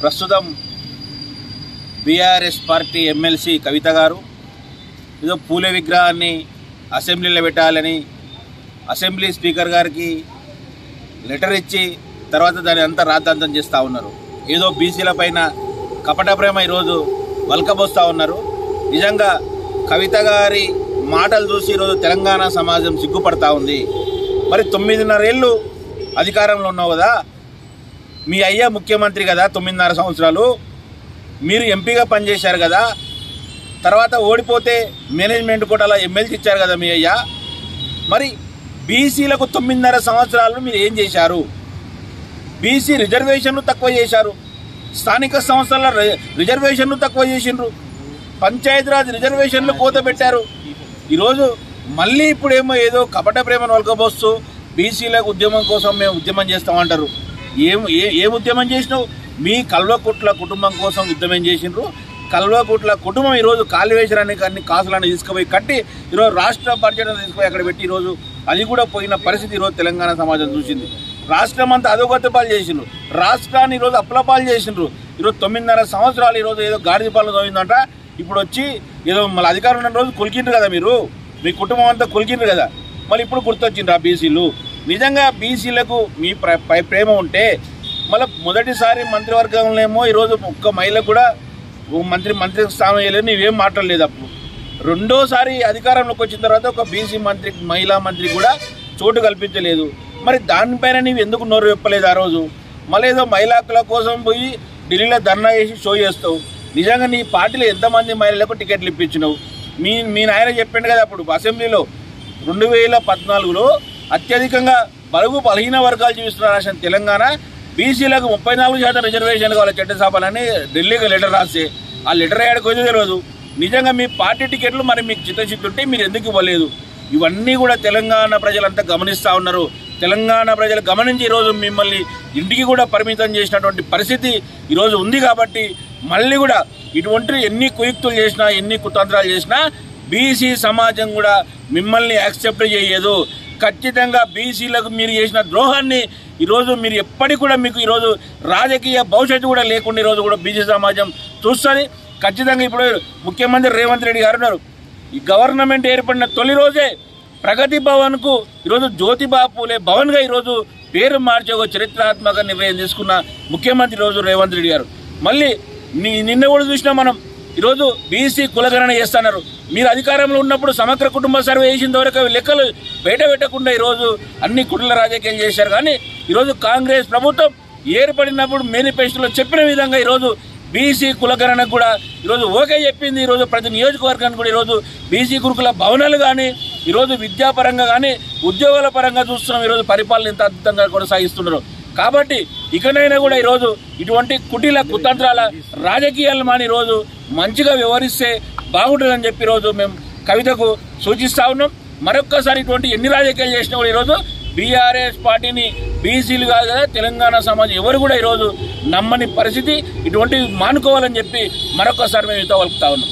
ప్రస్తుతం BRS party MLC కవిత గారు ఏదో పూలే విగ్రహాన్ని అసెంబ్లీలో పెట్టాలని అసెంబ్లీ స్పీకర్ గారికి లెటర్ ఇచ్చి తర్వాత దాన్ని అంతా రాద్ధాంతం చేస్తూ ఉన్నారు. ఏదో బీసీల పైన కపట ప్రేమ ఈరోజు వల్కబోస్తూ ఉన్నారు. నిజంగా కవిత గారి మాటలు చూసి ఈరోజు తెలంగాణ సమాజం సిగ్గుపడతా ఉంది. మరి 9.5 ఏళ్ళు అధికారంలో ఉన్నావు కదా, మీ అయ్యా ముఖ్యమంత్రి కదా, 9.5 సంవత్సరాలు మీరు ఎంపీగా పనిచేశారు కదా, తర్వాత ఓడిపోతే మేనేజ్మెంట్ కోటాలో ఎమ్మెల్సీ ఇచ్చారు కదా మీ అయ్యా. మరి బీసీలకు 9.5 సంవత్సరాలు మీరు ఏం చేశారు? బీసీ రిజర్వేషన్లు తక్కువ చేశారు, స్థానిక సంస్థల రిజర్వేషన్లు తక్కువ చేసిండ్రు, పంచాయతీరాజ్ రిజర్వేషన్లు కోత పెట్టారు. ఈరోజు మళ్ళీ ఇప్పుడేమో ఏదో కపట ప్రేమను వలకబోస్తూ బీసీలకు ఉద్యమం కోసం మేము ఉద్యమం చేస్తామంటారు. ఏం ఉద్యమం చేసినావు? మీ కల్వకుట్ల కుటుంబం కోసం ఉద్యమం చేసిండ్రు. కల్వకుట్ల కుటుంబం ఈరోజు కాలువేశ్వరానికి అన్ని కాసులను తీసుకుపోయి కట్టి ఈరోజు రాష్ట్ర బడ్జెట్ తీసుకుపోయి అక్కడ పెట్టి ఈరోజు అది కూడా పోయిన పరిస్థితి ఈరోజు తెలంగాణ సమాజం చూసింది. రాష్ట్రం అంతా అధోగతి పాలు చేసిండ్రు, రాష్ట్రాన్ని ఈరోజు అప్పులపాలు చేసిండ్రు. ఈరోజు 9.5 సంవత్సరాలు ఈరోజు ఏదో గాడిద పాలు తోయిందంట. ఇప్పుడు వచ్చి ఏదో మళ్ళీ అధికారం ఉన్న రోజు కొలికిండ్రు కదా, మీరు మీ కుటుంబం అంతా కొలికిండ్రు కదా, మళ్ళీ ఇప్పుడు గుర్తొచ్చిండ్రు ఆ బీసీలు. నిజంగా బీసీలకు మీ ప్రేమ ఉంటే మళ్ళీ మొదటిసారి మంత్రివర్గంలో ఏమో ఈరోజు ఒక్క మహిళకు కూడా మంత్రి స్థానం వేయలేదు, నీవేం మాట్లాడలేదు. అప్పుడు రెండోసారి అధికారంలోకి వచ్చిన తర్వాత ఒక బీసీ మహిళా మంత్రి కూడా చోటు కల్పించలేదు. మరి దానిపైన నీవు ఎందుకు నోరు విప్పలేదు ఆ రోజు? మళ్ళీ ఏదో మహిళా హక్కుల కోసం పోయి ఢిల్లీలో ధర్నా చేసి షో చేస్తావు. నిజంగా నీ పార్టీలో ఎంతమంది మహిళలకు టికెట్లు ఇప్పించినావు? మీ నాయన చెప్పిండు కదా అప్పుడు అసెంబ్లీలో 2014లో అత్యధికంగా బలుగు బలహీన వర్గాలు జీవిస్తున్న రాష్ట్రం తెలంగాణ, బీసీలకు 34% రిజర్వేషన్ కావాలి చట్టసభలని ఢిల్లీకి లెటర్ రాస్తే ఆ లెటర్ ఏడకు వచ్చి తెలియదు. నిజంగా మీ పార్టీ టికెట్లు మరి మీకు చిత్తశుద్ధి ఉంటే మీరు ఎందుకు ఇవ్వలేదు? ఇవన్నీ కూడా తెలంగాణ ప్రజలంతా గమనిస్తూ ఉన్నారు. తెలంగాణ ప్రజలు గమనించి ఈరోజు మిమ్మల్ని ఇంటికి కూడా పరిమితం చేసినటువంటి పరిస్థితి ఈరోజు ఉంది. కాబట్టి మళ్ళీ కూడా ఇటువంటి ఎన్ని కుయుక్తులు చేసినా ఎన్ని కుతంత్రాలు చేసినా బీసీ సమాజం కూడా మిమ్మల్ని యాక్సెప్ట్ చేయదు. ఖచ్చితంగా బీసీలకు మీరు చేసిన ద్రోహాన్ని ఈరోజు మీరు ఎప్పటికి కూడా మీకు ఈరోజు రాజకీయ భవిష్యత్తు కూడా లేకుండా ఈరోజు కూడా బీసీ సమాజం చూస్తుంది. ఖచ్చితంగా ఇప్పుడు ముఖ్యమంత్రి రేవంత్ రెడ్డి గారు ఉన్నారు. ఈ గవర్నమెంట్ ఏర్పడిన తొలి రోజే ప్రగతి భవన్కు ఈరోజు జ్యోతిబా పూలే భవన్గా ఈరోజు పేరు మార్చే ఒక చరిత్రాత్మక నిర్ణయం తీసుకున్న ముఖ్యమంత్రి ఈరోజు రేవంత్ రెడ్డి గారు. మళ్ళీ నిన్న కూడా చూసినా మనం ఈరోజు బీసీ కులగణన చేస్తున్నారు. మీరు అధికారంలో ఉన్నప్పుడు సమగ్ర కుటుంబ సర్వే చేసిన వరకు లెక్కలు బయట పెట్టకుండా ఈరోజు అన్ని కుటుంబ రాజకీయాలు చేశారు. కానీ ఈరోజు కాంగ్రెస్ ప్రభుత్వం ఏర్పడినప్పుడు మేనిఫెస్టోలో చెప్పిన విధంగా ఈరోజు బీసీ కులగణనకు కూడా ఈరోజు ఓకే చెప్పింది. ఈరోజు ప్రతి నియోజకవర్గానికి కూడా ఈరోజు బీసీ గురుకుల భవనాలు కానీ ఈరోజు విద్యాపరంగా కానీ ఉద్యోగాల పరంగా చూస్తున్నాం. ఈరోజు పరిపాలన ఎంత అద్భుతంగా కొనసాగిస్తున్నారు. కాబట్టి ఇకనైనా కూడా ఈరోజు ఇటువంటి కుటిల కుతంత్రాల రాజకీయాలు మాని ఈరోజు మంచిగా వ్యవహరిస్తే బాగుంటుందని చెప్పి ఈరోజు మేము కవితకు సూచిస్తా ఉన్నాం. మరొక్కసారి ఇటువంటి ఎన్ని రాజకీయాలు చేసినా కూడా ఈరోజు బీఆర్ఎస్ పార్టీని బీసీలు కాదు కదా, తెలంగాణ సమాజం ఎవరు కూడా ఈరోజు నమ్మని పరిస్థితి. ఇటువంటివి మానుకోవాలని చెప్పి మరొకసారి మేము ఇంత వలుపుతా ఉన్నాం.